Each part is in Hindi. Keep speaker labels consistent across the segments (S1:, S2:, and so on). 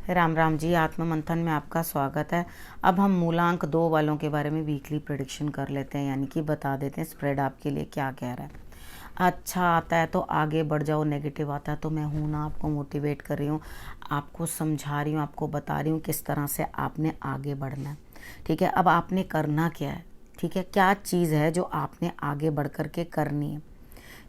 S1: राम राम जी। आत्म मंथन में आपका स्वागत है। अब हम मूलांक 2 वालों के बारे में वीकली प्रेडिक्शन कर लेते हैं, यानी कि बता देते हैं स्प्रेड आपके लिए क्या कह रहा है। अच्छा आता है तो आगे बढ़ जाओ, नेगेटिव आता है तो मैं हूँ ना, आपको मोटिवेट कर रही हूँ, आपको समझा रही हूँ, आपको बता रही हूँ किस तरह से आपने आगे बढ़ना है। ठीक है, अब आपने करना क्या है, ठीक है, क्या चीज़ है जो आपने आगे बढ़ कर के करनी है।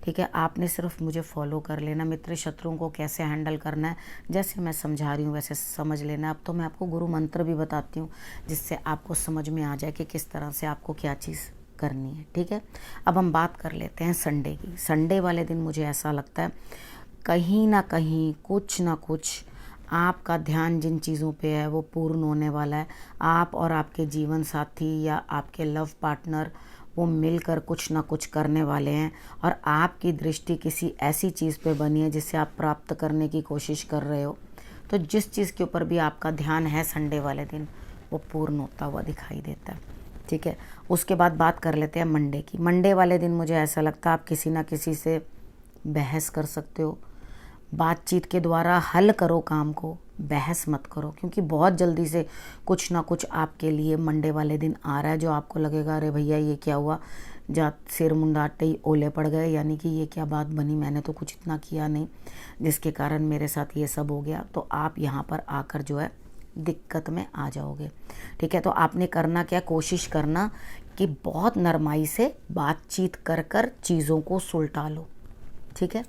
S1: ठीक है, आपने सिर्फ मुझे फॉलो कर लेना। मित्र शत्रुओं को कैसे हैंडल करना है, जैसे मैं समझा रही हूँ वैसे समझ लेना। अब तो मैं आपको गुरु मंत्र भी बताती हूँ, जिससे आपको समझ में आ जाए कि किस तरह से आपको क्या चीज़ करनी है। ठीक है, अब हम बात कर लेते हैं संडे की। संडे वाले दिन मुझे ऐसा लगता है कहीं ना कहीं कुछ ना कुछ आपका ध्यान जिन चीज़ों पे है वो पूर्ण होने वाला है। आप और आपके जीवन साथी या आपके लव पार्टनर वो मिलकर कुछ ना कुछ करने वाले हैं, और आपकी दृष्टि किसी ऐसी चीज़ पे बनी है जिसे आप प्राप्त करने की कोशिश कर रहे हो। तो जिस चीज़ के ऊपर भी आपका ध्यान है संडे वाले दिन, वो पूर्ण होता हुआ दिखाई देता है। ठीक है, उसके बाद बात कर लेते हैं मंडे की। मंडे वाले दिन मुझे ऐसा लगता है आप किसी ना किसी से बहस कर सकते हो। बातचीत के द्वारा हल करो काम को, बहस मत करो, क्योंकि बहुत जल्दी से कुछ ना कुछ आपके लिए मंडे वाले दिन आ रहा है जो आपको लगेगा अरे भैया ये क्या हुआ, जा सिर मुंडाते ही ओले पड़ गए, यानी कि ये क्या बात बनी, मैंने तो कुछ इतना किया नहीं जिसके कारण मेरे साथ ये सब हो गया। तो आप यहाँ पर आकर जो है दिक्कत में आ जाओगे। ठीक है, तो आपने करना क्या, कोशिश करना कि बहुत नरमाई से बातचीत कर कर चीज़ों को सुलटा लो। ठीक है,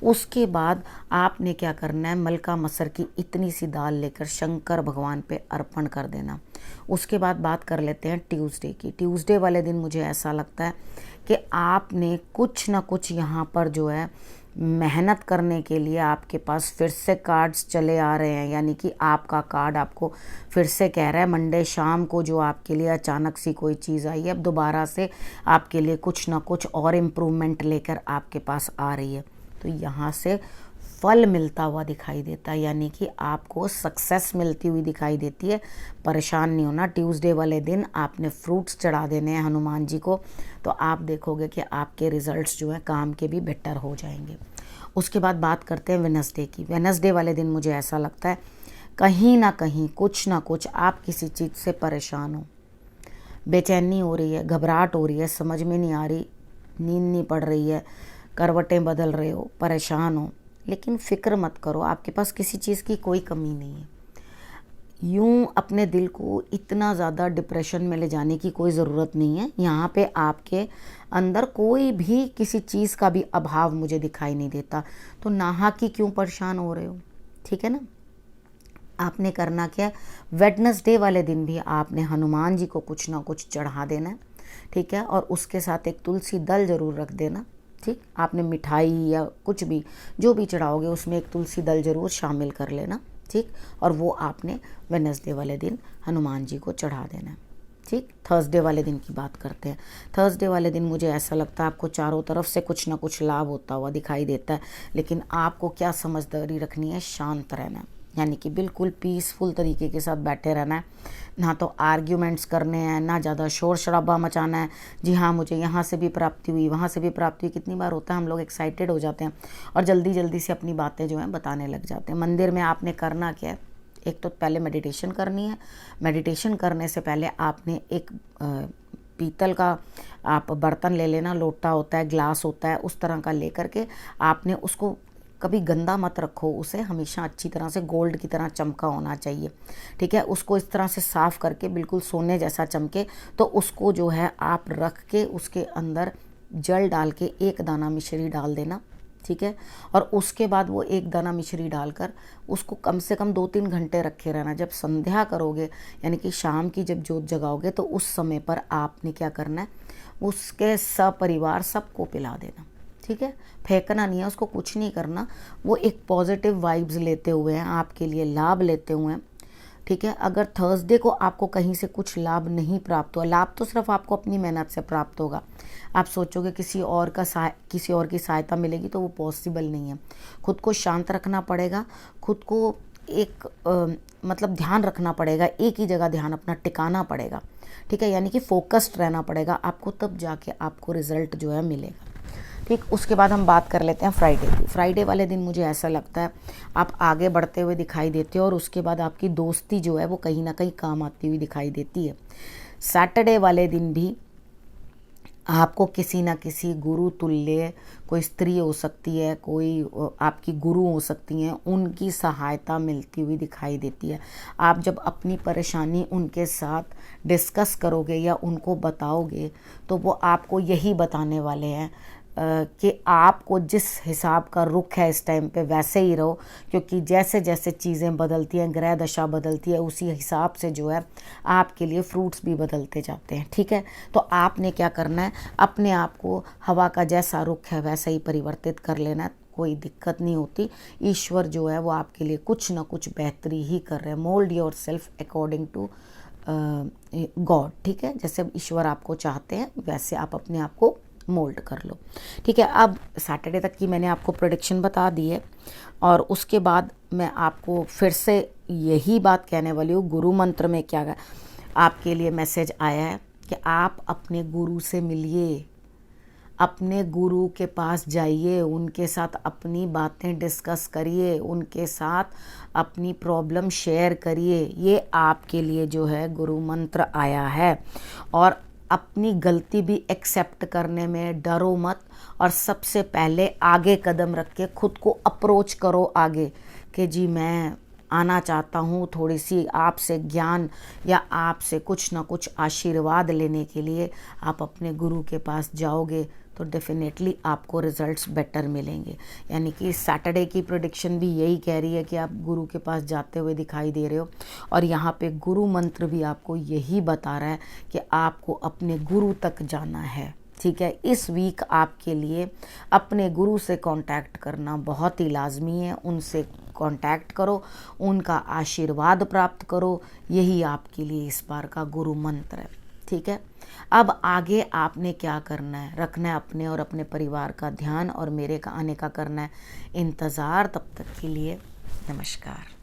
S1: उसके बाद आपने क्या करना है, मलका मसर की इतनी सी दाल लेकर शंकर भगवान पे अर्पण कर देना। उसके बाद बात कर लेते हैं ट्यूसडे की। ट्यूसडे वाले दिन मुझे ऐसा लगता है कि आपने कुछ ना कुछ यहाँ पर जो है मेहनत करने के लिए आपके पास फिर से कार्ड्स चले आ रहे हैं, यानी कि आपका कार्ड आपको फिर से कह रहा है मंडे शाम को जो आपके लिए अचानक सी कोई चीज़ आई है, अब दोबारा से आपके लिए कुछ ना कुछ और इम्प्रूवमेंट लेकर आपके पास आ रही है। तो यहाँ से फल मिलता हुआ दिखाई देता है, यानी कि आपको सक्सेस मिलती हुई दिखाई देती है। परेशान नहीं होना। ट्यूसडे वाले दिन आपने फ्रूट्स चढ़ा देने हैं हनुमान जी को, तो आप देखोगे कि आपके रिजल्ट्स जो हैं काम के भी बेटर हो जाएंगे। उसके बाद बात करते हैं वेडनेसडे की। वेडनेसडे वाले दिन मुझे ऐसा लगता है कहीं ना कहीं कुछ ना कुछ आप किसी चीज़ से परेशान हो, बेचैनी हो रही है, घबराहट हो रही है, समझ में नहीं आ रही, नींद नहीं पड़ रही है, करवटें बदल रहे हो, परेशान हो, लेकिन फ़िक्र मत करो, आपके पास किसी चीज़ की कोई कमी नहीं है। यूं अपने दिल को इतना ज़्यादा डिप्रेशन में ले जाने की कोई ज़रूरत नहीं है। यहाँ पे आपके अंदर कोई भी किसी चीज़ का भी अभाव मुझे दिखाई नहीं देता, तो नाहा कि क्यों परेशान हो रहे हो। ठीक है ना, आपने करना क्या है, वेडनेसडे वाले दिन भी आपने हनुमान जी को कुछ ना कुछ चढ़ा देना है। ठीक है, और उसके साथ एक तुलसी दल ज़रूर रख देना। ठीक, आपने मिठाई या कुछ भी जो भी चढ़ाओगे उसमें एक तुलसी दल ज़रूर शामिल कर लेना। ठीक, और वो आपने वेडनेसडे वाले दिन हनुमान जी को चढ़ा देना है। ठीक, थर्सडे वाले दिन की बात करते हैं। थर्सडे वाले दिन मुझे ऐसा लगता है आपको चारों तरफ से कुछ ना कुछ लाभ होता हुआ दिखाई देता है, लेकिन आपको क्या समझदारी रखनी है, शांत रहना है, यानी कि बिल्कुल पीसफुल तरीके के साथ बैठे रहना है। ना तो आर्ग्यूमेंट्स करने हैं, ना ज़्यादा शोर शराबा मचाना है। जी हाँ, मुझे यहाँ से भी प्राप्ति हुई, वहाँ से भी प्राप्ति हुई। कितनी बार होता है हम लोग एक्साइटेड हो जाते हैं और जल्दी जल्दी से अपनी बातें जो हैं बताने लग जाते हैं। मंदिर में आपने करना क्या है, एक तो पहले मेडिटेशन करनी है। मेडिटेशन करने से पहले आपने एक पीतल का आप बर्तन ले लेना, लोटा होता है, ग्लास होता है, उस तरह का लेकर के आपने उसको कभी गंदा मत रखो, उसे हमेशा अच्छी तरह से गोल्ड की तरह चमका होना चाहिए। ठीक है, उसको इस तरह से साफ़ करके बिल्कुल सोने जैसा चमके, तो उसको जो है आप रख के उसके अंदर जल डाल के एक दाना मिश्री डाल देना। ठीक है, और उसके बाद वो एक दाना मिश्री डालकर उसको कम से कम 2-3 घंटे रखे रहना। जब संध्या करोगे, यानी कि शाम की जब जोत जगाओगे, तो उस समय पर आपने क्या करना है, उसके सपरिवार सबको पिला देना। ठीक है, फेंकना नहीं है, उसको कुछ नहीं करना। वो एक पॉजिटिव वाइब्स लेते हुए हैं, आपके लिए लाभ लेते हुए हैं। ठीक है, अगर थर्सडे को आपको कहीं से कुछ लाभ नहीं प्राप्त हुआ, लाभ तो सिर्फ आपको अपनी मेहनत से प्राप्त होगा। आप सोचोगे किसी और की सहायता मिलेगी, तो वो पॉसिबल नहीं है। खुद को शांत रखना पड़ेगा, खुद को एक मतलब ध्यान रखना पड़ेगा, एक ही जगह ध्यान अपना टिकाना पड़ेगा। ठीक है, यानी कि फोकस्ड रहना पड़ेगा आपको, तब जाके आपको रिजल्ट जो है मिलेगा। ठीक, उसके बाद हम बात कर लेते हैं फ्राइडे की। फ्राइडे वाले दिन मुझे ऐसा लगता है आप आगे बढ़ते हुए दिखाई देते हो, और उसके बाद आपकी दोस्ती जो है वो कहीं ना कहीं काम आती हुई दिखाई देती है। सैटरडे वाले दिन भी आपको किसी ना किसी गुरु तुल्य, कोई स्त्री हो सकती है, कोई आपकी गुरु हो सकती हैं, उनकी सहायता मिलती हुई दिखाई देती है। आप जब अपनी परेशानी उनके साथ डिस्कस करोगे या उनको बताओगे तो वो आपको यही बताने वाले हैं कि आपको जिस हिसाब का रुख है इस टाइम पे वैसे ही रहो, क्योंकि जैसे जैसे चीज़ें बदलती हैं, ग्रह दशा बदलती है, उसी हिसाब से जो है आपके लिए फ्रूट्स भी बदलते जाते हैं। ठीक है, तो आपने क्या करना है, अपने आप को हवा का जैसा रुख है वैसा ही परिवर्तित कर लेना है, कोई दिक्कत नहीं होती। ईश्वर जो है वो आपके लिए कुछ ना कुछ बेहतरी ही कर रहे हैं। Mould yourself according to God. ठीक है, जैसे ईश्वर आपको चाहते हैं वैसे आप अपने आप को मोल्ड कर लो। ठीक है, अब सैटरडे तक की मैंने आपको प्रेडिक्शन बता दी है, और उसके बाद मैं आपको फिर से यही बात कहने वाली हूँ। गुरु मंत्र में क्या आपके लिए मैसेज आया है कि आप अपने गुरु से मिलिए, अपने गुरु के पास जाइए, उनके साथ अपनी बातें डिस्कस करिए, उनके साथ अपनी प्रॉब्लम शेयर करिए। ये आपके लिए जो है गुरु मंत्र आया है। और अपनी गलती भी एक्सेप्ट करने में डरो मत, और सबसे पहले आगे कदम रख के खुद को अप्रोच करो आगे कि जी मैं आना चाहता हूँ, थोड़ी सी आपसे ज्ञान या आपसे कुछ ना कुछ आशीर्वाद लेने के लिए आप अपने गुरु के पास जाओगे तो डेफिनेटली आपको रिजल्ट्स बेटर मिलेंगे। यानी कि सैटरडे की प्रेडिक्शन भी यही कह रही है कि आप गुरु के पास जाते हुए दिखाई दे रहे हो, और यहाँ पे गुरु मंत्र भी आपको यही बता रहा है कि आपको अपने गुरु तक जाना है। ठीक है, इस वीक आपके लिए अपने गुरु से कांटेक्ट करना बहुत ही लाजमी है। उनसे कांटेक्ट करो, उनका आशीर्वाद प्राप्त करो, यही आपके लिए इस बार का गुरु मंत्र है। ठीक है, अब आगे आपने क्या करना है, रखना है अपने और अपने परिवार का ध्यान, और मेरे का आने का करना है इंतज़ार। तब तक के लिए नमस्कार।